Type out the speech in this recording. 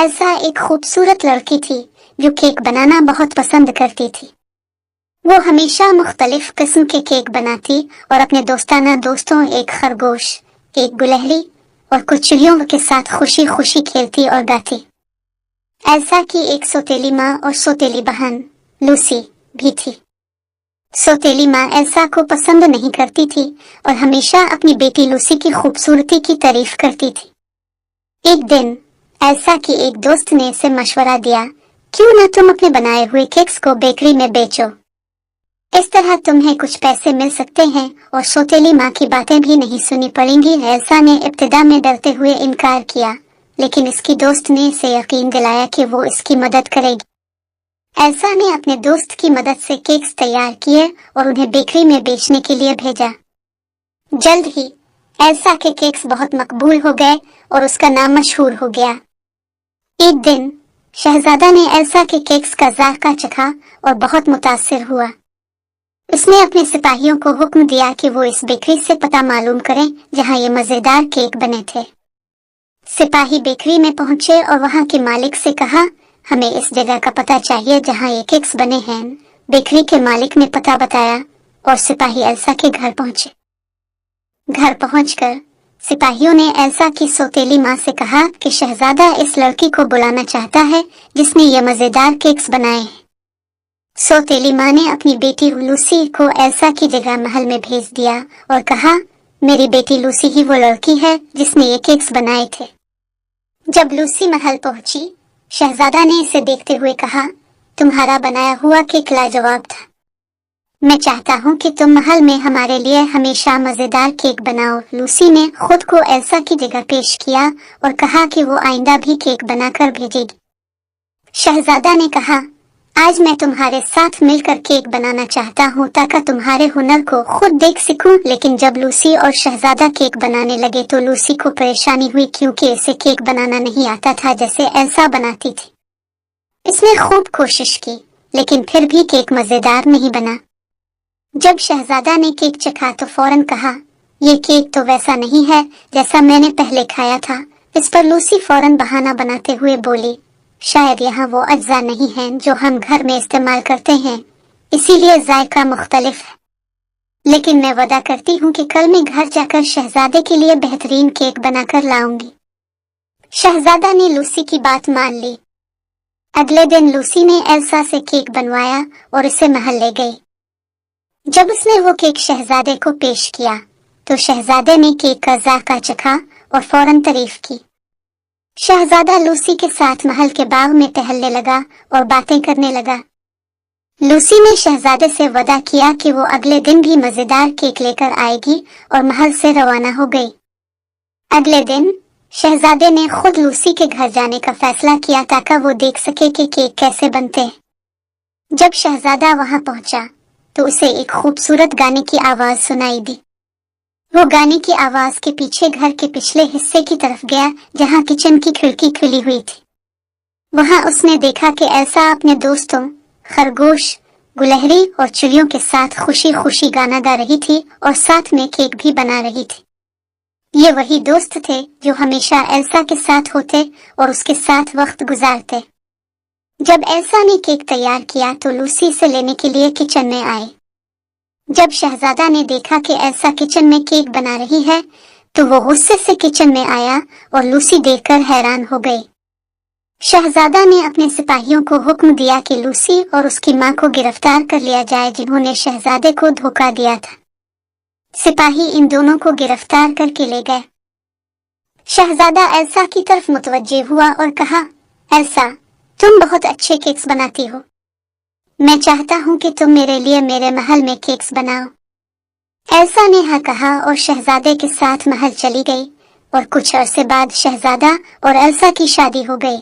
Elsa एक खूबसूरत लड़की थी जो केक बनाना बहुत पसंद करती थी। वो हमेशा मुख्तलिफ किस्म के केक बनाती और अपने दोस्ताना दोस्तों एक खरगोश, एक गुलहरी और कुछ चिड़ियों के साथ खुशी खुशी खेलती और गाती। एल्सा की एक सौतेली माँ और सौतेली बहन लूसी भी थी। सौतेली माँ एल्सा को पसंद नहीं करती थी और हमेशा अपनी बेटी लूसी की खूबसूरती की तारीफ करती थी। एक दिन एल्सा की एक दोस्त ने इसे मशवरा दिया, क्यों ना तुम अपने बनाए हुए केक्स को बेकरी में बेचो, इस तरह तुम्हें कुछ पैसे मिल सकते हैं और सौतेली माँ की बातें भी नहीं सुनी पड़ेंगी। एल्सा ने इब्तिदा में डरते हुए इनकार किया, लेकिन इसकी दोस्त ने इसे यकीन दिलाया कि वो इसकी मदद करेगी। एल्सा ने अपने दोस्त की मदद से केक्स तैयार किए और उन्हें बेकरी में बेचने के लिए भेजा। जल्द ही एल्सा के केक्स बहुत मकबूल हो गए और उसका नाम मशहूर हो गया। एक दिन शहजादा ने एल्सा के केक्स का जायका चखा और बहुत मुतासिर हुआ। उसने अपने सिपाहियों को हुक्म दिया कि वो इस बेकरी से पता मालूम करें जहां ये मजेदार केक बने थे। सिपाही बेकरी में पहुंचे और वहां के मालिक से कहा, हमें इस जगह का पता चाहिए जहां ये केक्स बने हैं। बेकरी के मालिक ने पता बताया और सिपाही एल्सा के घर पहुंचे। घर पहुंचकर सिपाहियों ने एल्सा की सौतेली माँ से कहा कि शहजादा इस लड़की को बुलाना चाहता है जिसने ये मजेदार केक्स बनाए हैं। सौतेली माँ ने अपनी बेटी लूसी को एल्सा की जगह महल में भेज दिया और कहा, मेरी बेटी लूसी ही वो लड़की है जिसने ये केक्स बनाए थे। जब लूसी महल पहुंची, शहजादा ने इसे देखते हुए कहा, तुम्हारा बनाया हुआ केक लाजवाब था। मैं चाहता हूँ कि तुम महल में हमारे लिए हमेशा मजेदार केक बनाओ। लूसी ने खुद को एल्सा की जगह पेश किया और कहा कि वो आइंदा भी केक बनाकर भेजेगी। शहजादा ने कहा, आज मैं तुम्हारे साथ मिलकर केक बनाना चाहता हूँ ताकि तुम्हारे हुनर को खुद देख सकूं। लेकिन जब लूसी और शहजादा केक बनाने लगे तो लूसी को परेशानी हुई क्योंकि इसे केक बनाना नहीं आता था जैसे एल्सा बनाती थी। इसने खूब कोशिश की लेकिन फिर भी केक मजेदार नहीं बना। जब शहजादा ने केक चखा तो फौरन कहा, ये केक तो वैसा नहीं है जैसा मैंने पहले खाया था। इस पर लूसी फौरन बहाना बनाते हुए बोली, शायद यहाँ वो अज्जा नहीं हैं जो हम घर में इस्तेमाल करते हैं, इसीलिए जायका मुख्तलिफ है। लेकिन मैं वादा करती हूँ कि कल मैं घर जाकर शहजादे के लिए बेहतरीन केक बनाकर लाऊंगी। शहजादा ने लूसी की बात मान ली। अगले दिन लूसी ने एल्सा से केक बनवाया और उसे महल ले गई। जब उसने वो केक शहजादे को पेश किया तो शहजादे ने केक का जायका चखा और फौरन तारीफ की। शहजादा लूसी के साथ महल के बाग में टहलने लगा और बातें करने लगा। लूसी ने शहजादे से वादा किया कि वो अगले दिन भी मजेदार केक लेकर आएगी और महल से रवाना हो गई। अगले दिन शहजादे ने खुद लूसी के घर जाने का फैसला किया ताकि वो देख सके कि केक कैसे बनते हैं। जब शहजादा वहां पहुंचा तो उसे एक खूबसूरत गाने की आवाज सुनाई दी। वो गाने की आवाज के पीछे घर के पिछले हिस्से की तरफ गया जहां किचन की खिड़की खुली हुई थी। वहां उसने देखा कि एल्सा अपने दोस्तों खरगोश, गुलहरी और चिड़ियों के साथ खुशी खुशी गाना गा रही थी और साथ में केक भी बना रही थी। ये वही दोस्त थे जो हमेशा एल्सा के साथ होते और उसके साथ वक्त गुजारते। जब एल्सा ने केक तैयार किया तो लूसी से लेने के लिए किचन में आए। जब शहजादा ने देखा कि एल्सा किचन में केक बना रही है तो वो गुस्से से किचन में आया और लूसी देखकर हैरान हो गई। शहजादा ने अपने सिपाहियों को हुक्म दिया कि लूसी और उसकी माँ को गिरफ्तार कर लिया जाए जिन्होंने शहजादे को धोखा दिया था। सिपाही इन दोनों को गिरफ्तार करके ले गए। शहजादा एल्सा की तरफ मुतवज्जे हुआ और कहा, एल्सा, तुम बहुत अच्छे केक्स बनाती हो। मैं चाहता हूँ कि तुम मेरे लिए मेरे महल में केक्स बनाओ। एल्सा ने हाँ कहा और शहजादे के साथ महल चली गई और कुछ अरसे बाद शहजादा और एल्सा की शादी हो गई।